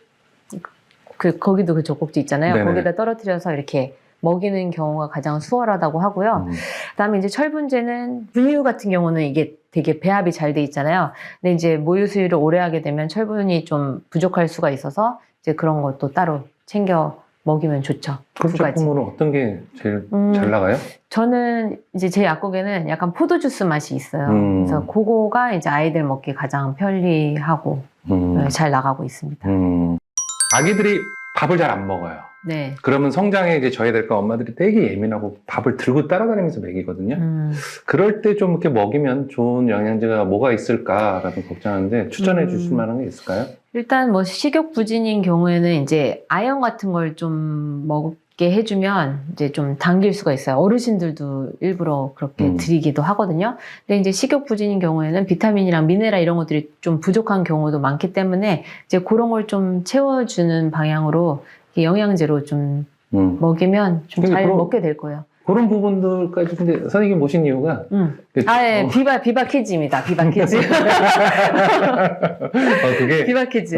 Speaker 3: 거기도 그 젖꼭지 있잖아요.
Speaker 2: 네네.
Speaker 3: 거기다 떨어뜨려서 이렇게 먹이는 경우가 가장 수월하다고 하고요. 그다음에 이제 철분제는 분유 같은 경우는 이게 되게 배합이 잘 돼 있잖아요. 근데 이제 모유 수유를 오래 하게 되면 철분이 좀 부족할 수가 있어서 이제 그런 것도 따로 챙겨 먹이면 좋죠.
Speaker 2: 그
Speaker 3: 두 가지.
Speaker 2: 제품으로 어떤 게 제일 잘 나가요?
Speaker 3: 저는 이제 제 약국에는 약간 포도 주스 맛이 있어요. 그래서 그거가 이제 아이들 먹기 가장 편리하고 잘 나가고 있습니다.
Speaker 2: 아기들이 밥을 잘 안 먹어요.
Speaker 3: 네.
Speaker 2: 그러면 성장에 이제 저희 될까 엄마들이 되게 예민하고 밥을 들고 따라다니면서 먹이거든요. 그럴 때 좀 이렇게 먹이면 좋은 영양제가 뭐가 있을까라는 걱정하는데 추천해 주실 만한 게 있을까요?
Speaker 3: 일단 뭐 식욕 부진인 경우에는 이제 아연 같은 걸 좀 먹게 해주면 이제 좀 당길 수가 있어요. 어르신들도 일부러 그렇게 드리기도 하거든요. 근데 이제 식욕 부진인 경우에는 비타민이랑 미네랄 이런 것들이 좀 부족한 경우도 많기 때문에 이제 그런 걸 좀 채워주는 방향으로 영양제로 좀 먹이면 좀 잘 먹게 될 거예요.
Speaker 2: 그런 부분들까지 근데 선생님 모신 이유가
Speaker 3: 예, 비바 키즈입니다. 비바 키즈.
Speaker 2: 그게
Speaker 3: 비바 키즈.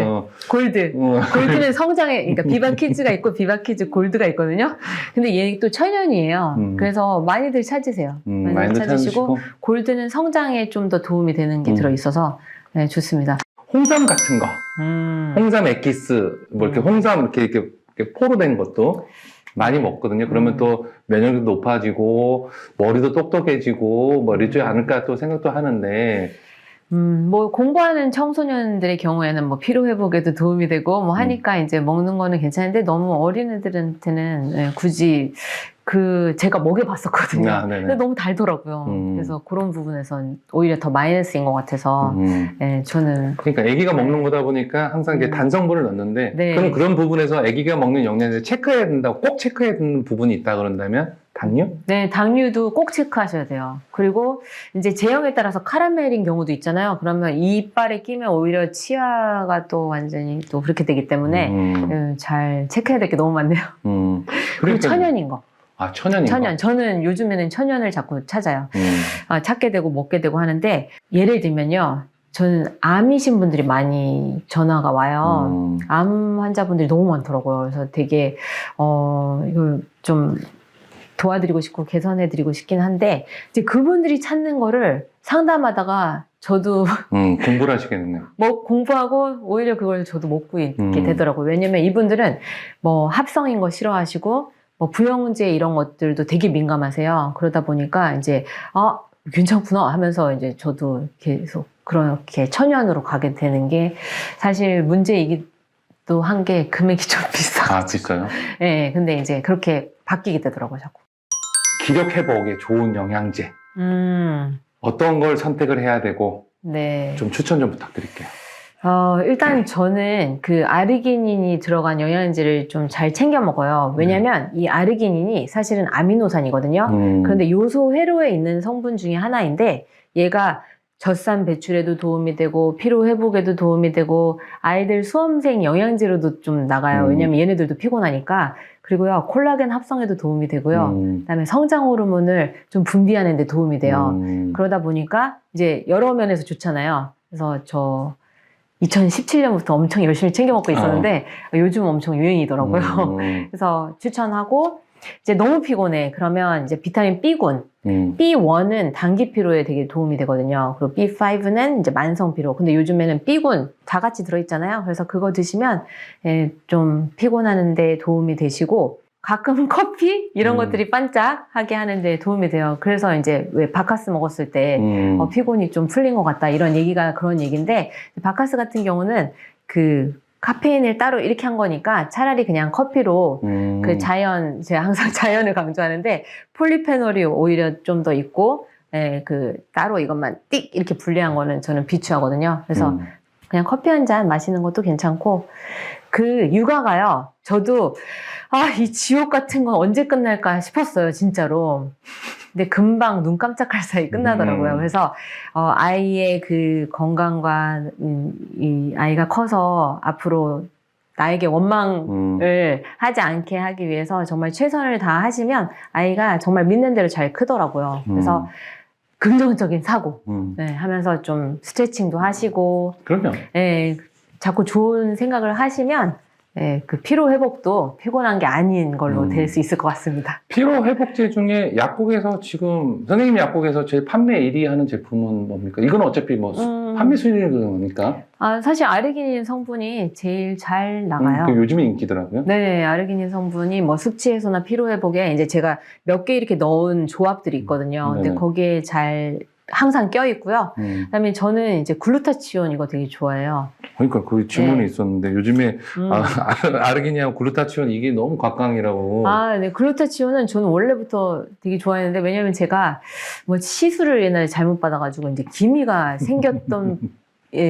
Speaker 3: 골드. 골드는 성장에, 그러니까 비바 키즈가 있고 비바 키즈 골드가 있거든요. 근데 얘 또 천연이에요. 그래서 많이들 찾으세요. 많이들 찾으시고, 골드는 성장에 좀 더 도움이 되는 게 들어 있어서 네, 좋습니다.
Speaker 2: 홍삼 같은 거, 홍삼 에키스, 뭐 이렇게 홍삼 이렇게 포로 된 것도 많이 먹거든요. 그러면 또 면역력도 높아지고 머리도 똑똑해지고 뭐 이러지 않을까 또 생각도 하는데,
Speaker 3: 뭐 공부하는 청소년들의 경우에는 뭐 피로 회복에도 도움이 되고 뭐 하니까 이제 먹는 거는 괜찮은데, 너무 어린 애들한테는 네, 굳이 제가 먹여봤었거든요. 근데 너무 달더라고요. 그래서 그런 부분에선 오히려 더 마이너스인 것 같아서 네, 저는.
Speaker 2: 그러니까 아기가 먹는 거다 보니까 항상 이제 단성분을 넣는데,
Speaker 3: 네.
Speaker 2: 그럼 그런 부분에서 아기가 먹는 영양제 체크해야 된다고 꼭 체크해야 되는 부분이 있다 그런다면 당뇨?
Speaker 3: 네, 당류도 꼭 체크하셔야 돼요. 그리고 이제 제형에 따라서 카라멜인 경우도 있잖아요. 그러면 이빨에 끼면 오히려 치아가 또 완전히 또 그렇게 되기 때문에 잘 체크해야 될 게 너무 많네요. 그리고
Speaker 2: 그러니까-
Speaker 3: 천연인 거.
Speaker 2: 아, 천연인
Speaker 3: 천연.
Speaker 2: 거?
Speaker 3: 저는 요즘에는 천연을 자꾸 찾아요. 찾게 되고 먹게 되고 하는데 예를 들면요. 저는 암이신 분들이 많이 전화가 와요. 암 환자분들이 너무 많더라고요. 그래서 되게 이걸 좀 도와드리고 싶고 개선해드리고 싶긴 한데 이제 그분들이 찾는 거를 상담하다가 저도
Speaker 2: 공부를 하시겠네요.
Speaker 3: 뭐 공부하고 오히려 그걸 저도 못 구하게 되더라고요. 왜냐면 이분들은 뭐 합성인 거 싫어하시고 뭐 부영제 이런 것들도 되게 민감하세요. 그러다 보니까 이제 괜찮구나 하면서 이제 저도 계속 그렇게 천연으로 가게 되는 게 사실 문제이기도 한 게 금액이 좀 비싸.
Speaker 2: 아, 비싸요?
Speaker 3: 네, 근데 이제 그렇게 바뀌게 되더라고요, 자꾸.
Speaker 2: 기력 회복에 좋은 영양제. 어떤 걸 선택을 해야 되고,
Speaker 3: 네.
Speaker 2: 좀 추천 좀 부탁드릴게요.
Speaker 3: 일단 저는 그 아르기닌이 들어간 영양제를 좀 잘 챙겨 먹어요. 왜냐면 이 아르기닌이 사실은 아미노산이거든요. 그런데 요소 회로에 있는 성분 중에 하나인데 얘가 젖산 배출에도 도움이 되고 피로 회복에도 도움이 되고 아이들 수험생 영양제로도 좀 나가요. 왜냐면 얘네들도 피곤하니까. 그리고요 콜라겐 합성에도 도움이 되고요. 그다음에 성장 호르몬을 좀 분비하는 데 도움이 돼요. 그러다 보니까 이제 여러 면에서 좋잖아요. 그래서 저 2017년부터 엄청 열심히 챙겨 먹고 있었는데 요즘 엄청 유행이더라고요. 그래서 추천하고 이제 너무 피곤해. 그러면 이제 비타민 B군. B1은 단기 피로에 되게 도움이 되거든요. 그리고 B5는 이제 만성 피로. 근데 요즘에는 B군 다 같이 들어있잖아요. 그래서 그거 드시면 좀 피곤하는데 도움이 되시고 가끔 커피 이런 것들이 반짝하게 하는데 도움이 돼요. 그래서 이제 왜 바카스 먹었을 때 피곤이 좀 풀린 것 같다 이런 얘기가 그런 얘기인데 바카스 같은 경우는 그 카페인을 따로 이렇게 한 거니까 차라리 그냥 커피로 그 자연, 제가 항상 자연을 강조하는데 폴리페놀이 오히려 좀 더 있고 그 따로 이것만 띡 이렇게 분리한 거는 저는 비추하거든요. 그래서 그냥 커피 한 잔 마시는 것도 괜찮고 그 육아가요. 저도 이 지옥 같은 건 언제 끝날까 싶었어요, 진짜로. 근데 금방 눈 깜짝할 사이 끝나더라고요. 그래서 아이의 그 건강과 이 아이가 커서 앞으로 나에게 원망을 하지 않게 하기 위해서 정말 최선을 다하시면 아이가 정말 믿는 대로 잘 크더라고요. 그래서 긍정적인 사고 하면서 좀 스트레칭도 하시고
Speaker 2: 그럼요.
Speaker 3: 자꾸 좋은 생각을 하시면 그 피로 회복도 피곤한 게 아닌 걸로 될 수 있을 것 같습니다.
Speaker 2: 피로 회복제 중에 약국에서 지금 선생님 약국에서 제일 판매 1위 하는 제품은 뭡니까? 이건 어차피 뭐 판매 순위는 뭡니까?
Speaker 3: 사실 아르기닌 성분이 제일 잘 나가요.
Speaker 2: 요즘에 인기더라고요.
Speaker 3: 네, 아르기닌 성분이 뭐 숙취 해소나 피로 회복에 이제 제가 몇 개 이렇게 넣은 조합들이 있거든요. 근데 거기에 잘 항상 껴 있고요. 그다음에 저는 이제 글루타치온 이거 되게 좋아해요.
Speaker 2: 그러니까 그 질문이 있었는데 요즘에 아르기닌하고 글루타치온 이게 너무 각광이라고.
Speaker 3: 네, 글루타치온은 저는 원래부터 되게 좋아했는데 왜냐면 제가 뭐 시술을 옛날에 잘못 받아가지고 이제 기미가 생겼던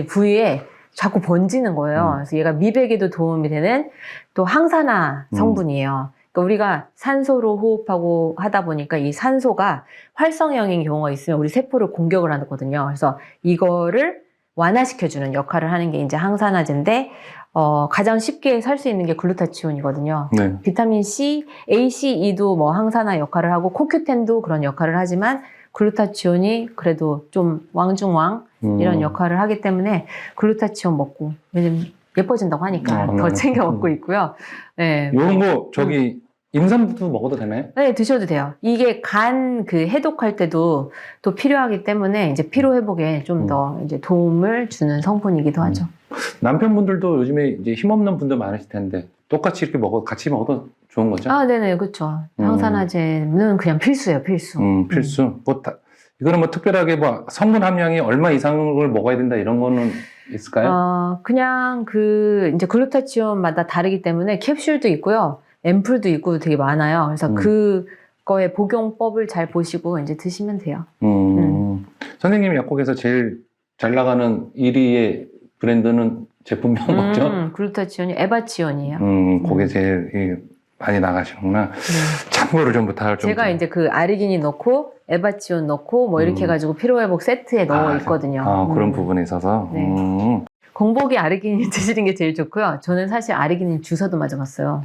Speaker 3: 부위에 자꾸 번지는 거예요. 그래서 얘가 미백에도 도움이 되는 또 항산화 성분이에요. 그러니까 우리가 산소로 호흡하고 하다 보니까 이 산소가 활성형인 경우가 있으면 우리 세포를 공격을 하거든요. 그래서 이거를 완화시켜주는 역할을 하는 게 이제 항산화제인데, 가장 쉽게 살 수 있는 게 글루타치온이거든요.
Speaker 2: 네.
Speaker 3: 비타민 C, ACE도 뭐 항산화 역할을 하고, 코큐텐도 그런 역할을 하지만, 글루타치온이 그래도 좀 왕중왕 이런 역할을 하기 때문에 글루타치온 먹고, 왜냐면 예뻐진다고 하니까 더 챙겨 먹고 있고요. 네.
Speaker 2: 이런 거 저기 임산부도 먹어도 되나요?
Speaker 3: 네, 드셔도 돼요. 이게 간 그 해독할 때도 또 필요하기 때문에 이제 피로 회복에 좀 더 이제 도움을 주는 성분이기도 하죠.
Speaker 2: 남편분들도 요즘에 이제 힘없는 분들 많으실 텐데 똑같이 이렇게 같이 먹어도 좋은 거죠?
Speaker 3: 네네, 그렇죠. 항산화제는 그냥 필수예요, 필수.
Speaker 2: 필수. 이거는 뭐 특별하게 뭐 성분 함량이 얼마 이상을 먹어야 된다 이런 거는 있을까요?
Speaker 3: 그냥 이제 글루타치온마다 다르기 때문에 캡슐도 있고요. 앰플도 있고 되게 많아요. 그래서 그거의 복용법을 잘 보시고 이제 드시면 돼요.
Speaker 2: 선생님 약국에서 제일 잘 나가는 1위의 브랜드는 제품명 뭐죠?
Speaker 3: 글루타치온이 에바치온이에요.
Speaker 2: 그게 제일 많이 나가시는구나. 참고를 좀 부탁을 좀.
Speaker 3: 제가 이제 그 아르기닌 넣고 에바치온 넣고 뭐 이렇게 해가지고 피로회복 세트에 넣어 있거든요.
Speaker 2: 그런 부분에 있어서.
Speaker 3: 네. 공복에 아르기닌 드시는 게 제일 좋고요. 저는 사실 아르기닌 주사도 맞아봤어요.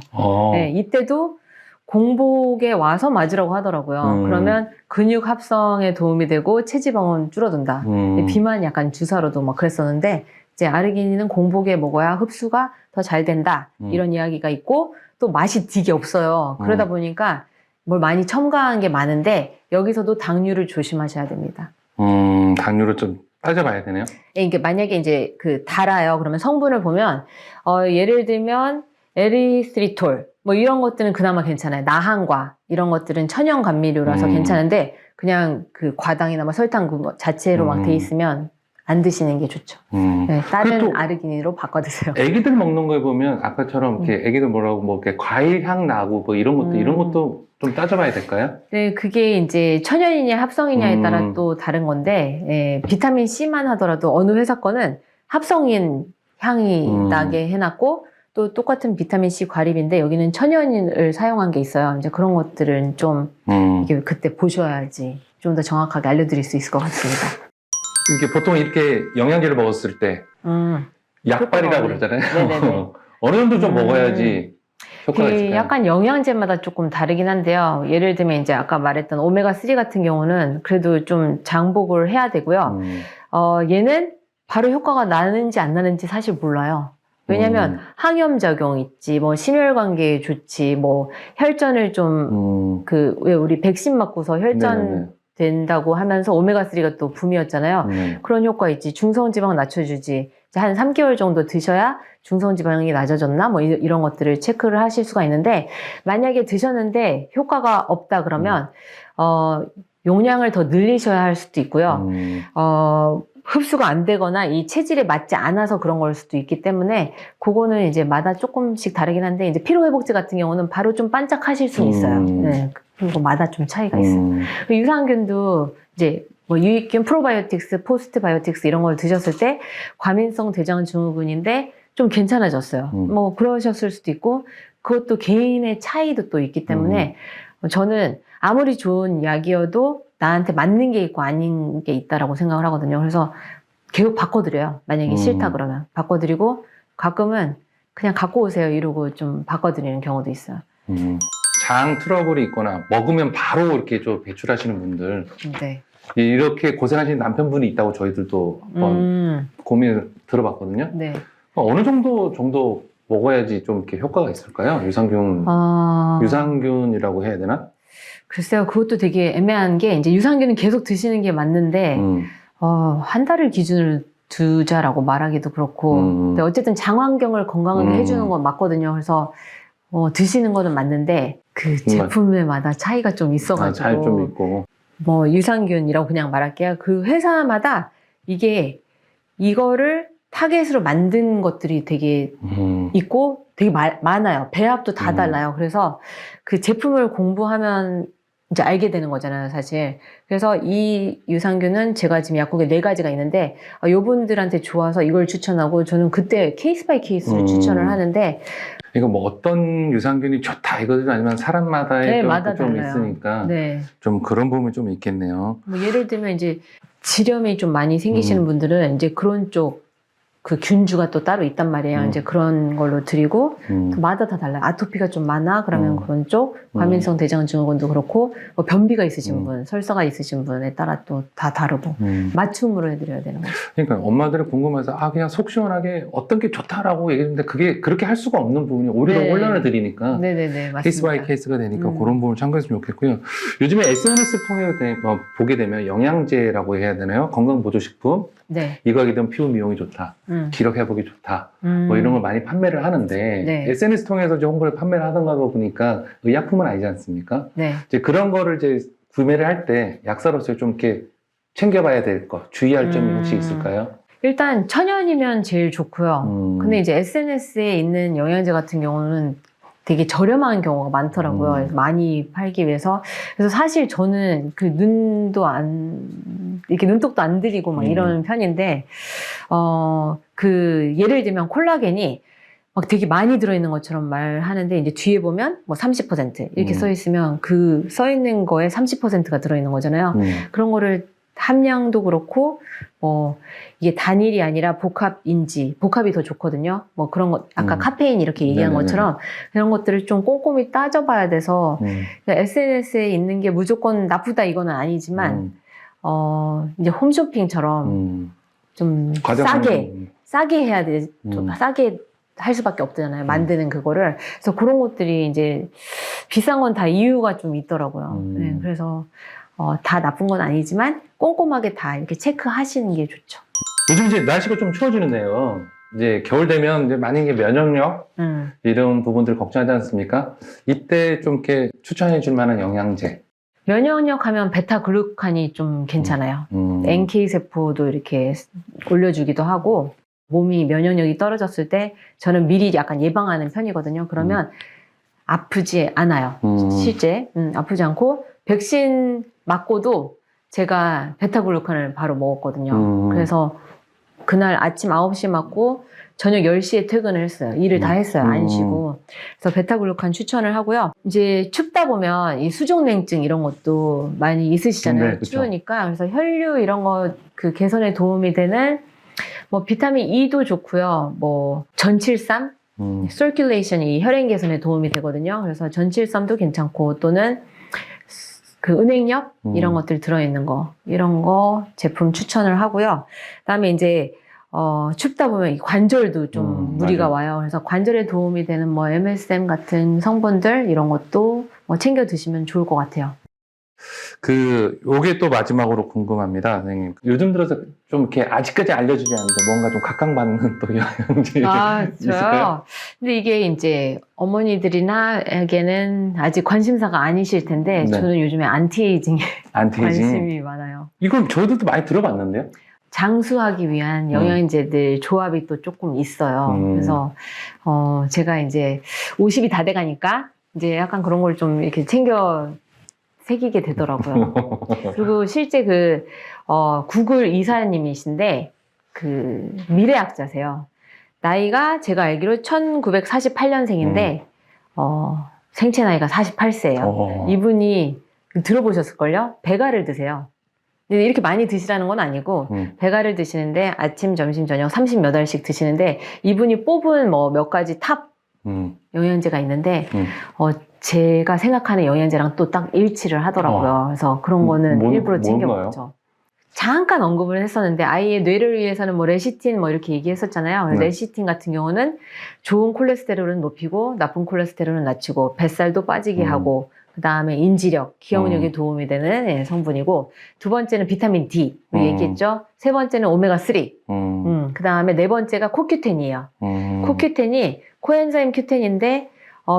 Speaker 3: 네, 이때도 공복에 와서 맞으라고 하더라고요. 그러면 근육 합성에 도움이 되고 체지방은 줄어든다. 비만 약간 주사로도 막 그랬었는데 이제 아르기닌은 공복에 먹어야 흡수가 더 잘 된다. 이런 이야기가 있고 또 맛이 되게 없어요. 그러다 보니까 뭘 많이 첨가한 게 많은데 여기서도 당류를 조심하셔야 됩니다.
Speaker 2: 당류를 좀 따져봐야 되네요.
Speaker 3: 이게 만약에 이제 그 달아요. 그러면 성분을 보면 예를 들면 에리스리톨 뭐 이런 것들은 그나마 괜찮아요. 나한과 이런 것들은 천연 감미료라서 괜찮은데 그냥 그 과당이나 뭐 설탕 그거 자체로 막 돼 있으면 안 드시는 게 좋죠. 네, 다른 아르기닌으로 바꿔 드세요.
Speaker 2: 애기들 먹는 거에 보면 아까처럼 이렇게 애기들 뭐라고 뭐 이렇게 과일 향 나고 뭐 이런 것도 좀 따져봐야 될까요?
Speaker 3: 네, 그게 이제 천연이냐 합성이냐에 따라 또 다른 건데 예, 비타민 C만 하더라도 어느 회사 거는 합성인 향이 나게 해놨고 또 똑같은 비타민 C 과립인데 여기는 천연을 사용한 게 있어요. 이제 그런 것들은 좀 이게 그때 보셔야지 좀 더 정확하게 알려드릴 수 있을 것 같습니다.
Speaker 2: 이게 보통 이렇게 영양제를 먹었을 때 약발이라고 그러잖아요.
Speaker 3: 네네네.
Speaker 2: 어느 정도 좀 먹어야지 효과가 있을까요?
Speaker 3: 약간 영양제마다 조금 다르긴 한데요. 예를 들면 이제 아까 말했던 오메가3 같은 경우는 그래도 좀 장복을 해야 되고요. 얘는 바로 효과가 나는지 안 나는지 사실 몰라요. 왜냐면 항염 작용 있지, 뭐 심혈관계에 좋지, 뭐 혈전을 좀 왜 우리 백신 맞고서 혈전 된다고 하면서 오메가3가 또 붐이었잖아요. 그런 효과 있지. 중성지방 낮춰주지. 한 3개월 정도 드셔야 중성지방이 낮아졌나? 뭐 이런 것들을 체크를 하실 수가 있는데 만약에 드셨는데 효과가 없다 그러면 용량을 더 늘리셔야 할 수도 있고요. 흡수가 안 되거나 이 체질에 맞지 않아서 그런 걸 수도 있기 때문에 그거는 이제 마다 조금씩 다르긴 한데 이제 피로회복제 같은 경우는 바로 좀 반짝하실 수는 있어요. 네. 그리고 마다 좀 차이가 있어요. 유산균도 이제 뭐 유익균, 프로바이오틱스, 포스트바이오틱스 이런 걸 드셨을 때 과민성 대장 증후군인데 좀 괜찮아졌어요. 뭐 그러셨을 수도 있고 그것도 개인의 차이도 또 있기 때문에 저는 아무리 좋은 약이어도 나한테 맞는 게 있고 아닌 게 있다라고 생각을 하거든요. 그래서 계속 바꿔드려요. 만약에 싫다 그러면 바꿔드리고 가끔은 그냥 갖고 오세요 이러고 좀 바꿔드리는 경우도 있어요.
Speaker 2: 장 트러블이 있거나 먹으면 바로 이렇게 좀 배출하시는 분들
Speaker 3: 네.
Speaker 2: 이렇게 고생하시는 남편분이 있다고 저희들도 한번 고민을 들어봤거든요.
Speaker 3: 네.
Speaker 2: 어느 정도 먹어야지 좀 이렇게 효과가 있을까요? 유산균이라고 해야 되나?
Speaker 3: 글쎄요, 그것도 되게 애매한 게 이제 유산균은 계속 드시는 게 맞는데 한 달을 기준으로 두자라고 말하기도 그렇고 근데 어쨌든 장 환경을 건강하게 해주는 건 맞거든요. 그래서 드시는 거는 맞는데 그 제품마다 차이가 좀 있어가지고
Speaker 2: 차이 좀 있고
Speaker 3: 뭐 유산균이라고 그냥 말할게요. 그 회사마다 이거를 타겟으로 만든 것들이 되게 있고 되게 많아요. 배합도 다 달라요. 그래서 그 제품을 공부하면 이제 알게 되는 거잖아요, 사실. 그래서 이 유산균은 제가 지금 약국에 4가지가 있는데 요분들한테 좋아서 이걸 추천하고 저는 그때 케이스 바이 케이스로 추천을 하는데
Speaker 2: 이거 뭐 어떤 유산균이 좋다 이거는 아니면 사람마다의 좀 있으니까 좀 그런 부분이 좀 있겠네요.
Speaker 3: 뭐 예를 들면 이제 지렴이 좀 많이 생기시는 분들은 이제 그런 쪽 그 균주가 또 따로 있단 말이에요. 이제 그런 걸로 드리고 마다 다 달라요. 아토피가 좀 많아 그러면 그런 쪽, 과민성 대장 증후군도 그렇고 뭐 변비가 있으신 분, 설사가 있으신 분에 따라 또 다 다르고 맞춤으로 해드려야 되는 거죠.
Speaker 2: 그러니까 엄마들이 궁금해서 그냥 속 시원하게 어떤 게 좋다라고 얘기했는데 그게 그렇게 할 수가 없는 부분이 오히려 혼란을 드리니까
Speaker 3: 맞습니다.
Speaker 2: 케이스 바이 케이스가 되니까 그런 부분을 참고했으면 좋겠고요. 요즘에 SNS 통해 보게 되면 영양제라고 해야 되나요? 건강보조식품 이거이든 피부 미용이 좋다. 기력 회복이 좋다. 뭐 이런 걸 많이 판매를 하는데 SNS 통해서 이제 홍보를 판매를 하던가 보니까 의약품은 아니지 않습니까? 이제 그런 거를 이제 구매를 할 때 약사로서 좀 이렇게 챙겨봐야 될 것, 주의할 점이 혹시 있을까요?
Speaker 3: 일단 천연이면 제일 좋고요. 근데 이제 SNS에 있는 영양제 같은 경우는 되게 저렴한 경우가 많더라고요. 많이 팔기 위해서. 그래서 사실 저는 그 이렇게 눈독도 안 들이고 막 이런 편인데, 예를 들면 콜라겐이 막 되게 많이 들어있는 것처럼 말하는데 이제 뒤에 보면 뭐 30% 이렇게 써 있으면 그 써 있는 거에 30%가 들어있는 거잖아요. 그런 거를 함량도 그렇고 이게 단일이 아니라 복합인지 복합이 더 좋거든요. 뭐 그런 것 아까 카페인 이렇게 얘기한
Speaker 2: 네네네.
Speaker 3: 것처럼 그런 것들을 좀 꼼꼼히 따져봐야 돼서 SNS에 있는 게 무조건 나쁘다 이거는 아니지만 이제 홈쇼핑처럼 좀 싸게 해야 돼. 좀 싸게 할 수밖에 없잖아요. 만드는 그거를. 그래서 그런 것들이 이제 비싼 건 다 이유가 좀 있더라고요. 네, 그래서 다 나쁜 건 아니지만 꼼꼼하게 다 이렇게 체크하시는 게 좋죠.
Speaker 2: 요즘 이제 날씨가 좀 추워지는데요. 이제 겨울 되면 이제 만약에 면역력 이런 부분들 걱정하지 않습니까? 이때 좀 이렇게 추천해 줄 만한 영양제.
Speaker 3: 면역력 하면 베타글루칸이 좀 괜찮아요. NK 세포도 이렇게 올려주기도 하고 몸이 면역력이 떨어졌을 때 저는 미리 약간 예방하는 편이거든요. 그러면 아프지 않아요. 실제 아프지 않고 백신 맞고도 제가 베타글루칸을 바로 먹었거든요. 그래서 그날 아침 9시에 맞고 저녁 10시에 퇴근을 했어요. 일을 다 했어요. 안 쉬고. 그래서 베타글루칸 추천을 하고요. 이제 춥다 보면 이 수족냉증 이런 것도 많이 있으시잖아요.
Speaker 2: 네, 그쵸.
Speaker 3: 추우니까. 그래서 혈류 이런 거 그 개선에 도움이 되는 뭐 비타민 E도 좋고요. 뭐 전칠삼, circulation이 혈행 개선에 도움이 되거든요. 그래서 전칠삼도 괜찮고 또는 그 은행엽 이런 것들 들어있는 거 이런 거 제품 추천을 하고요. 그다음에 이제 춥다 보면 이 관절도 좀 무리가
Speaker 2: 맞아요.
Speaker 3: 와요. 그래서 관절에 도움이 되는 뭐 MSM 같은 성분들 이런 것도 뭐 챙겨 드시면 좋을 것 같아요.
Speaker 2: 요게 또 마지막으로 궁금합니다, 선생님. 요즘 들어서 좀 이렇게 아직까지 알려주지 않는데 뭔가 좀 각광받는 또 영양제 있을까요?
Speaker 3: 저요? 근데 이게 이제 어머니들이나에게는 아직 관심사가 아니실 텐데
Speaker 2: 네.
Speaker 3: 저는 요즘에 안티에이징에
Speaker 2: 안티에이징.
Speaker 3: 관심이 많아요.
Speaker 2: 이건 저도 많이 들어봤는데요.
Speaker 3: 장수하기 위한 영양제들 조합이 또 조금 있어요. 그래서 제가 이제 50이 다 돼가니까 이제 약간 그런 걸 좀 이렇게 챙겨 새기게 되더라고요. 그리고 실제 구글 이사님이신데 그 미래학자세요. 나이가 제가 알기로 1948년생인데 생체 나이가 48세예요. 이분이 들어보셨을걸요? 배가를 드세요. 근데 이렇게 많이 드시라는 건 아니고 배가를 드시는데 아침, 점심, 저녁 30몇 알씩 드시는데 이분이 뽑은 뭐 몇 가지 탑 영양제가 있는데 제가 생각하는 영양제랑 또 딱 일치를 하더라고요. 그래서 그런 거는 일부러 챙겨 먹죠. 잠깐 언급을 했었는데 아이의 뇌를 위해서는 뭐 레시틴 뭐 이렇게 얘기했었잖아요. 레시틴 같은 경우는 좋은 콜레스테롤은 높이고 나쁜 콜레스테롤은 낮추고 뱃살도 빠지게 하고 그 다음에 인지력, 기억력에 도움이 되는 성분이고 두 번째는 비타민 D 얘기했죠. 세 번째는 오메가3 그 다음에 네 번째가 코큐텐이에요. 코큐텐이 코엔자임 큐텐인데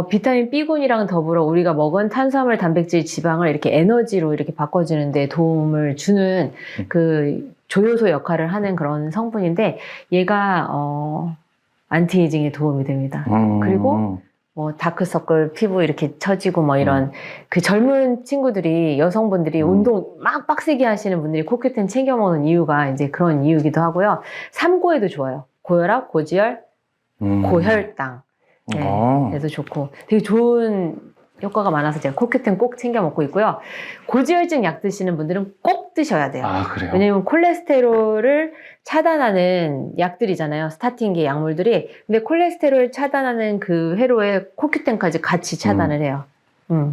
Speaker 3: 비타민 B군이랑 더불어 우리가 먹은 탄수화물, 단백질, 지방을 이렇게 에너지로 이렇게 바꿔주는 데 도움을 주는 그 조효소 역할을 하는 그런 성분인데 얘가 안티에이징에 도움이 됩니다. 그리고 뭐 다크서클 피부 이렇게 처지고 뭐 이런 그 젊은 친구들이 여성분들이 운동 막 빡세게 하시는 분들이 코큐텐 챙겨 먹는 이유가 이제 그런 이유기도 하고요. 삼고에도 좋아요. 고혈압, 고지혈, 고혈당. 네, 그래도 좋고 되게 좋은 효과가 많아서 제가 코큐텐 꼭 챙겨 먹고 있고요. 고지혈증 약 드시는 분들은 꼭 드셔야 돼요.
Speaker 2: 아, 그래요?
Speaker 3: 왜냐면 콜레스테롤을 차단하는 약들이잖아요. 스타틴계 약물들이. 근데 콜레스테롤 차단하는 그 회로에 코큐텐까지 같이 차단을 해요.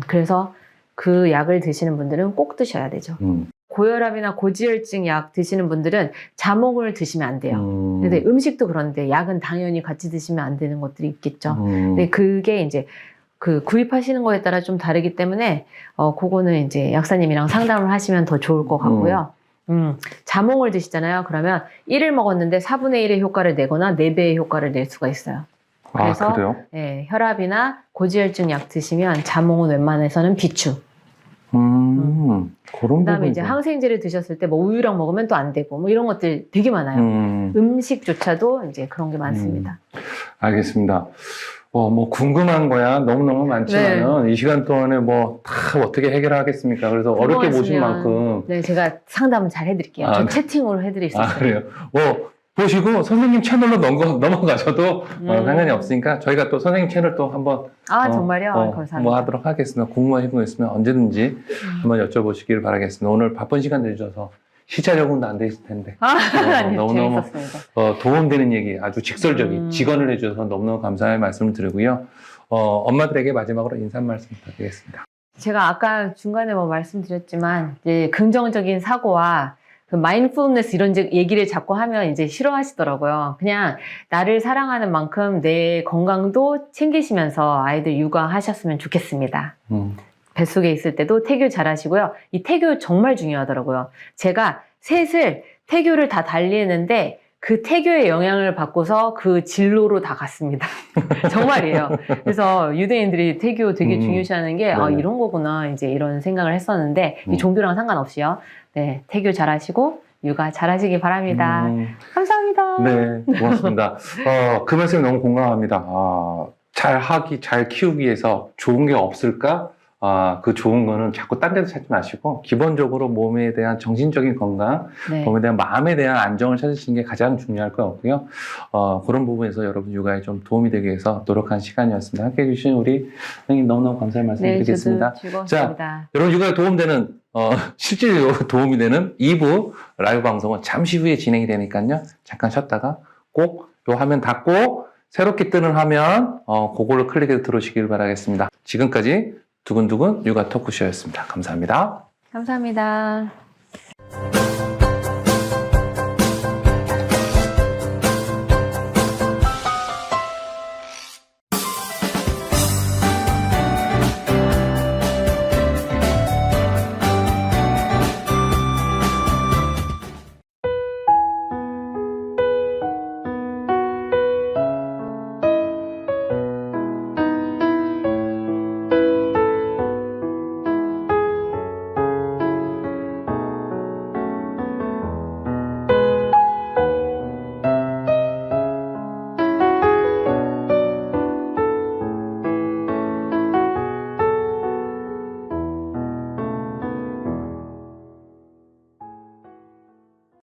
Speaker 3: 그래서 그 약을 드시는 분들은 꼭 드셔야 되죠. 고혈압이나 고지혈증 약 드시는 분들은 자몽을 드시면 안 돼요. 근데 음식도 그런데 약은 당연히 같이 드시면 안 되는 것들이 있겠죠. 근데 그게 이제 그 구입하시는 거에 따라 좀 다르기 때문에 그거는 이제 약사님이랑 상담을 하시면 더 좋을 것 같고요. 자몽을 드시잖아요. 그러면 1을 먹었는데 4분의 1의 효과를 내거나 4배의 효과를 낼 수가 있어요. 그래서
Speaker 2: 그래요?
Speaker 3: 예, 혈압이나 고지혈증 약 드시면 자몽은 웬만해서는 비추.
Speaker 2: 그런
Speaker 3: 그다음에 이제 항생제를 드셨을 때 뭐 우유랑 먹으면 또 안 되고 뭐 이런 것들 되게 많아요. 음식조차도 이제 그런 게 많습니다.
Speaker 2: 알겠습니다. 뭐 궁금한 거야 너무너무 많지만은 이 시간 동안에 뭐 다 어떻게 해결하겠습니까? 그래서 어렵게 모신 만큼
Speaker 3: 네, 제가 상담은 잘 해드릴게요. 저 채팅으로 해드릴 수 있어요.
Speaker 2: 그래요? 보시고 선생님 채널로 넘어가셔도 상관이 없으니까 저희가 또 선생님 채널 또 한번
Speaker 3: 정말요? 감사합니다.
Speaker 2: 뭐 하도록 하겠습니다. 궁금하신 거 있으면 언제든지 한번 여쭤보시길 바라겠습니다. 오늘 바쁜 시간 내주셔서 시차적응도 안 돼 있을 텐데
Speaker 3: 아니,
Speaker 2: 너무너무
Speaker 3: 재밌었습니다.
Speaker 2: 도움되는 얘기 아주 직설적인 직언을 해주셔서 너무너무 감사의 말씀을 드리고요. 엄마들에게 마지막으로 인사 한 말씀 부탁드리겠습니다.
Speaker 3: 제가 아까 중간에 뭐 말씀드렸지만 이제 긍정적인 사고와 그 마인드풀니스 이런 얘기를 자꾸 하면 이제 싫어하시더라고요. 그냥 나를 사랑하는 만큼 내 건강도 챙기시면서 아이들 육아하셨으면 좋겠습니다. 뱃속에 있을 때도 태교 잘 하시고요. 이 태교 정말 중요하더라고요. 제가 셋을 태교를 다 달리했는데 그 태교의 영향을 받고서 그 진로로 다 갔습니다. 정말이에요. 그래서 유대인들이 태교 되게 중요시하는 게 이런 거구나 이제 이런 생각을 했었는데 이 종교랑 상관없이요. 네, 태교 잘 하시고 육아 잘 하시기 바랍니다. 감사합니다.
Speaker 2: 네, 고맙습니다. 그 말씀에 너무 공감합니다. 잘 키우기 위해서 좋은 게 없을까? 그 좋은 거는 자꾸 딴 데서 찾지 마시고, 기본적으로 몸에 대한 정신적인 건강,
Speaker 3: 네.
Speaker 2: 몸에 대한 마음에 대한 안정을 찾으시는 게 가장 중요할 것 같고요. 그런 부분에서 여러분 육아에 좀 도움이 되기 위해서 노력한 시간이었습니다. 함께 해주신 우리 선생님 너무너무 감사의 말씀 드리겠습니다.
Speaker 3: 네, 저도 즐거웠습니다.
Speaker 2: 여러분 육아에 도움되는, 실질적으로 도움이 되는 2부 라이브 방송은 잠시 후에 진행이 되니까요. 잠깐 쉬었다가 꼭 요 화면 닫고 새롭게 뜨는 화면, 그걸로 클릭해서 들어오시길 바라겠습니다. 지금까지 두근두근 육아 토크쇼였습니다. 감사합니다.
Speaker 3: 감사합니다.